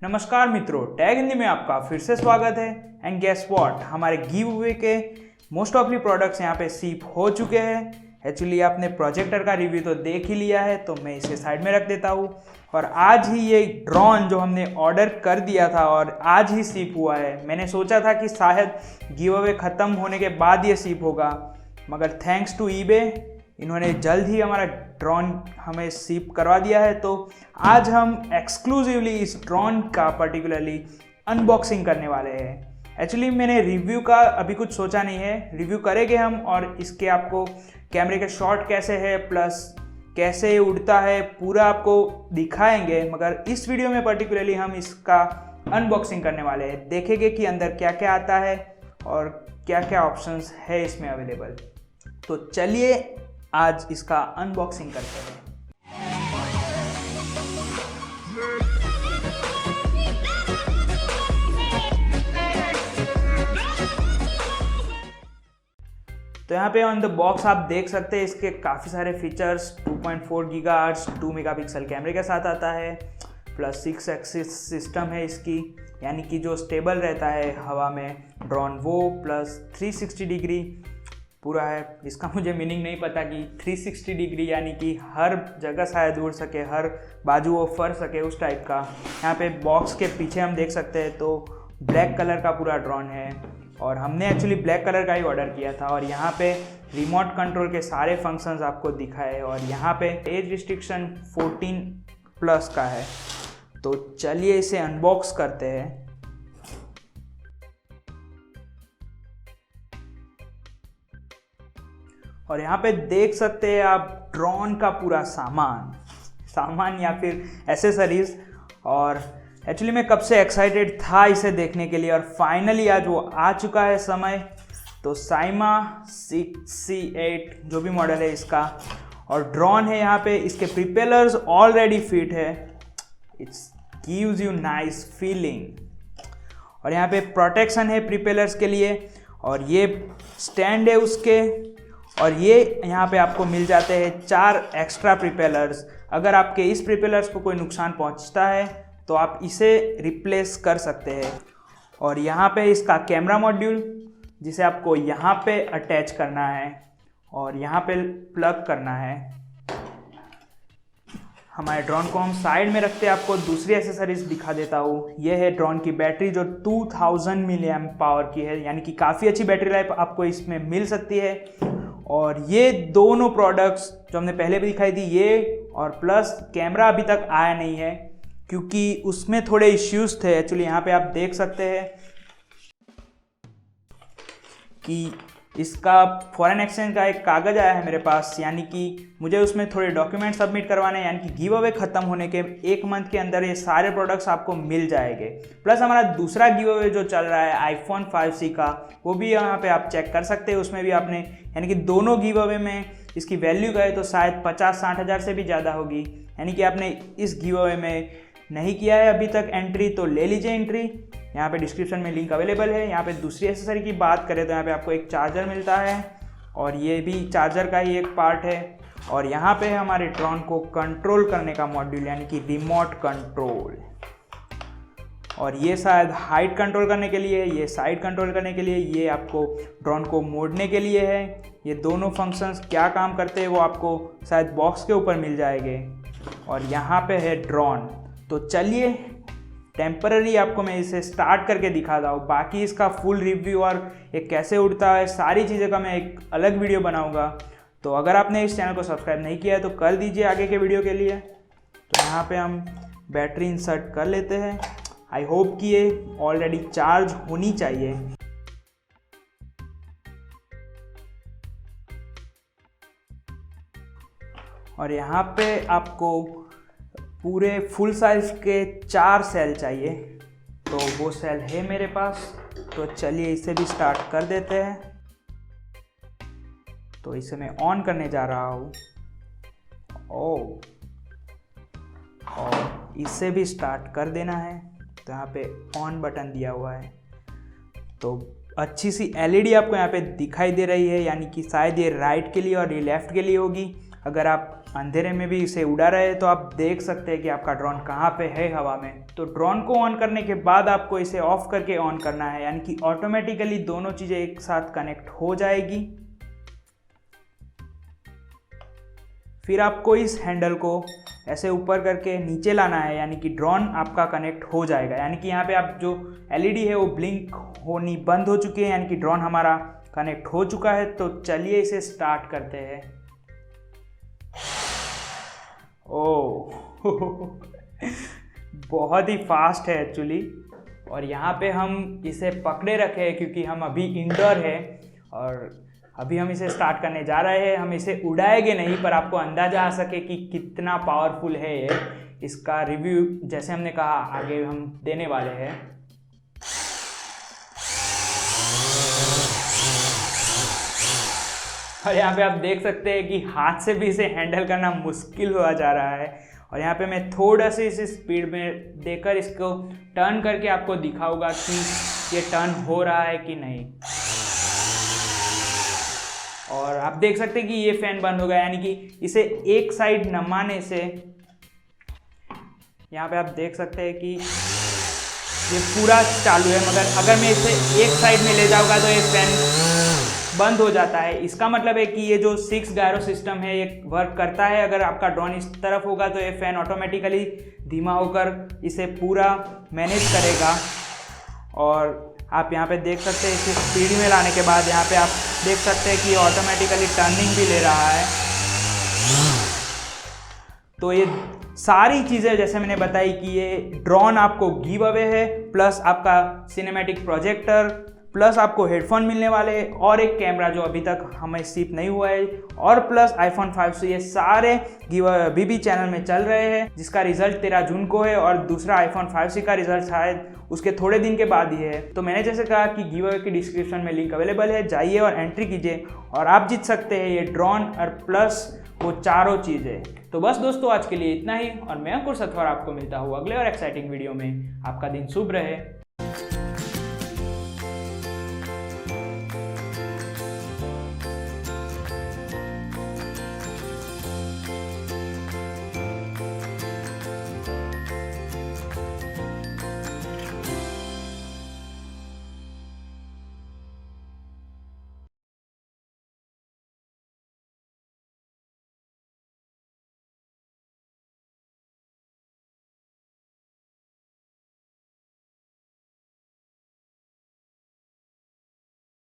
नमस्कार मित्रों, टैग हिंदी में आपका फिर से स्वागत है। एंड गेस व्हाट, हमारे गिव अवे के मोस्ट ऑफली प्रोडक्ट्स यहाँ पे शिप हो चुके हैं। एक्चुअली आपने प्रोजेक्टर का रिव्यू तो देख ही लिया है, तो मैं इसे साइड में रख देता हूँ। और आज ही ये ड्रोन जो हमने ऑर्डर कर दिया था और आज ही शिप हुआ है। मैंने सोचा था कि शायद गिव अवे ख़त्म होने के बाद ये शिप होगा, मगर थैंक्स टू ईबे इन्होंने जल्द ही हमारा ड्रोन हमें शिप करवा दिया है। तो आज हम एक्सक्लूसिवली इस ड्रोन का पर्टिकुलरली अनबॉक्सिंग करने वाले हैं। एक्चुअली मैंने रिव्यू का अभी कुछ सोचा नहीं है, रिव्यू करेंगे हम और इसके आपको कैमरे के शॉट कैसे है प्लस कैसे ये उड़ता है पूरा आपको दिखाएंगे। मगर इस वीडियो में पर्टिकुलरली हम इसका अनबॉक्सिंग करने वाले हैं, देखेंगे कि अंदर क्या क्या आता है और क्या क्या ऑप्शंस है इसमें अवेलेबल। तो चलिए आज इसका अनबॉक्सिंग करते हैं। तो यहाँ पे ऑन द बॉक्स आप देख सकते हैं इसके काफ़ी सारे फीचर्स। 2.4 गीगाहर्ट्ज़ 2 मेगापिक्सल कैमरे के साथ आता है, प्लस 6 एक्सिस सिस्टम है इसकी, यानी कि जो स्टेबल रहता है हवा में ड्रोन वो, प्लस 360 डिग्री पूरा है। इसका मुझे मीनिंग नहीं पता कि 360 डिग्री यानी कि हर जगह शायद उड़ सके, हर बाजू वो फर सके उस टाइप का। यहाँ पे बॉक्स के पीछे हम देख सकते हैं तो ब्लैक कलर का पूरा ड्रोन है और हमने एक्चुअली ब्लैक कलर का ही ऑर्डर किया था। और यहाँ पे रिमोट कंट्रोल के सारे फंक्शंस आपको दिखाए और यहाँ पे एज रिस्ट्रिक्शन 14+ का है। तो चलिए इसे अनबॉक्स करते हैं। और यहाँ पे देख सकते हैं आप ड्रोन का पूरा सामान या फिर एसेसरीज। और एक्चुअली मैं कब से एक्साइटेड था इसे देखने के लिए और फाइनली आज वो आ चुका है समय। तो साइमा 6C8 जो भी मॉडल है इसका और ड्रोन है। यहाँ पे इसके प्रिपेलर्स ऑलरेडी फिट है, it's gives you nice feeling. और यहाँ पे प्रोटेक्शन है प्रिपेलर्स के लिए और ये स्टैंड है उसके। और ये यहाँ पे आपको मिल जाते हैं 4 एक्स्ट्रा प्रिपेलर्स। अगर आपके इस प्रिपेलर्स को कोई नुकसान पहुँचता है तो आप इसे रिप्लेस कर सकते हैं। और यहाँ पे इसका कैमरा मॉड्यूल जिसे आपको यहाँ पे अटैच करना है और यहाँ पे प्लग करना है। हमारे ड्रोन को हम साइड में रखते हैं, आपको दूसरी एसेसरीज दिखा देता हूँ। ये है ड्रोन की बैटरी जो 2000 mAh पावर की है, यानी कि काफ़ी अच्छी बैटरी लाइफ आपको इसमें मिल सकती है। और ये दोनों प्रोडक्ट्स जो हमने पहले भी दिखाई थी, ये और प्लस कैमरा अभी तक आया नहीं है क्योंकि उसमें थोड़े इश्यूज थे। एक्चुअली यहाँ पे आप देख सकते हैं कि इसका फॉरेन एक्सचेंज का एक कागज़ आया है मेरे पास, यानी कि मुझे उसमें थोड़े डॉक्यूमेंट सबमिट करवाने हैं, यानी कि गिव अवे ख़त्म होने के 1 मंथ के अंदर ये सारे प्रोडक्ट्स आपको मिल जाएंगे। प्लस हमारा दूसरा गिव अवे जो चल रहा है iPhone 5C का, वो भी यहाँ पे आप चेक कर सकते हैं। उसमें भी आपने यानी कि दोनों गिव अवे में इसकी वैल्यू गए तो शायद 50-60 हज़ार से भी ज़्यादा होगी। यानी कि आपने इस गिव अवे में नहीं किया है अभी तक एंट्री तो ले लीजिए एंट्री। यहाँ पे डिस्क्रिप्शन में लिंक अवेलेबल है। यहाँ पे दूसरी एसेसरी की बात करें तो यहाँ पे आपको एक चार्जर मिलता है और ये भी चार्जर का ही एक पार्ट है। और यहाँ पे हमारे ड्रोन को कंट्रोल करने का मॉड्यूल यानी कि रिमोट कंट्रोल। और ये शायद हाइट कंट्रोल करने के लिए, ये साइड कंट्रोल करने के लिए, ये आपको ड्रोन को मोड़ने के लिए है। ये दोनों फंक्शंस क्या काम करते हैं वो आपको शायद बॉक्स के ऊपर मिल जाएंगे। और यहाँ पे है ड्रोन। तो चलिए टेम्पररी आपको मैं इसे स्टार्ट करके दिखाता हूँ। बाकी इसका फुल रिव्यू और ये कैसे उड़ता है सारी चीज़ें का मैं एक अलग वीडियो बनाऊँगा। तो अगर आपने इस चैनल को सब्सक्राइब नहीं किया है तो कर दीजिए आगे के वीडियो के लिए। तो यहाँ पे हम बैटरी इंसर्ट कर लेते हैं। आई होप कि ये ऑलरेडी चार्ज होनी चाहिए। और यहाँ पे आपको पूरे फुल साइज के 4 सेल चाहिए, तो वो सेल है मेरे पास। तो चलिए इसे भी स्टार्ट कर देते हैं। तो इसे मैं ऑन करने जा रहा हूँ। और इसे भी स्टार्ट कर देना है। तो यहाँ पे ऑन बटन दिया हुआ है। तो अच्छी सी LED आपको यहाँ पे दिखाई दे रही है, यानी कि शायद ये राइट के लिए और ये लेफ़्ट के लिए होगी। अगर आप अंधेरे में भी इसे उड़ा रहे हैं तो आप देख सकते हैं कि आपका ड्रोन कहाँ पे है हवा में। तो ड्रोन को ऑन करने के बाद आपको इसे ऑफ करके ऑन करना है, यानी कि ऑटोमेटिकली दोनों चीज़ें एक साथ कनेक्ट हो जाएगी। फिर आपको इस हैंडल को ऐसे ऊपर करके नीचे लाना है, यानी कि ड्रोन आपका कनेक्ट हो जाएगा। यानी कि यहाँ पे आप जो एलईडी है वो ब्लिंक होनी बंद हो चुकी है, यानी कि ड्रोन हमारा कनेक्ट हो चुका है। तो चलिए इसे स्टार्ट करते हैं। ओह बहुत ही फास्ट है एक्चुअली। और यहाँ पे हम इसे पकड़े रखे हैं क्योंकि हम अभी इंडोर है और अभी हम इसे स्टार्ट करने जा रहे हैं। हम इसे उड़ाएंगे नहीं, पर आपको अंदाजा आ सके कि कितना पावरफुल है ये। इसका रिव्यू जैसे हमने कहा आगे हम देने वाले हैं। और यहाँ पे आप देख सकते हैं कि हाथ से भी इसे हैंडल करना मुश्किल हुआ जा रहा है। और यहाँ पे मैं थोड़ा सा इस स्पीड में देकर इसको टर्न करके आपको दिखाऊंगा कि ये टर्न हो रहा है कि नहीं। और आप देख सकते हैं कि ये फैन बंद हो गया, यानी कि इसे एक साइड नमाने से यहाँ पे आप देख सकते हैं कि ये पूरा चालू है, मगर अगर मैं इसे एक साइड में ले जाऊंगा तो ये फैन बंद हो जाता है। इसका मतलब है कि ये जो 6 गायरो सिस्टम है ये वर्क करता है। अगर आपका ड्रोन इस तरफ होगा तो ये फैन ऑटोमेटिकली धीमा होकर इसे पूरा मैनेज करेगा। और आप यहाँ पे देख सकते हैं इसे स्पीड में लाने के बाद यहाँ पे आप देख सकते हैं कि ऑटोमेटिकली टर्निंग भी ले रहा है। तो ये सारी चीज़ें जैसे मैंने बताई कि ये ड्रोन आपको गिव अवे है, प्लस आपका सिनेमैटिक प्रोजेक्टर, प्लस आपको हेडफोन मिलने वाले हैं और एक कैमरा जो अभी तक हमें शिप नहीं हुआ है, और प्लस iPhone 5। ये सारे गिव अवे अभी भी चैनल में चल रहे हैं, जिसका रिजल्ट 13 जून को है और दूसरा iPhone 5C का रिजल्ट शायद उसके थोड़े दिन के बाद ही है। तो मैंने जैसे कहा कि गिव अवे की डिस्क्रिप्शन में लिंक अवेलेबल है, जाइए और एंट्री कीजिए और आप जीत सकते हैं ये ड्रोन और प्लस वो चारों चीज़ें। तो बस दोस्तों आज के लिए इतना ही, और मैं अंकुर सतवार आपको मिलता हूँ अगले और एक्साइटिंग वीडियो में। आपका दिन शुभ रहे।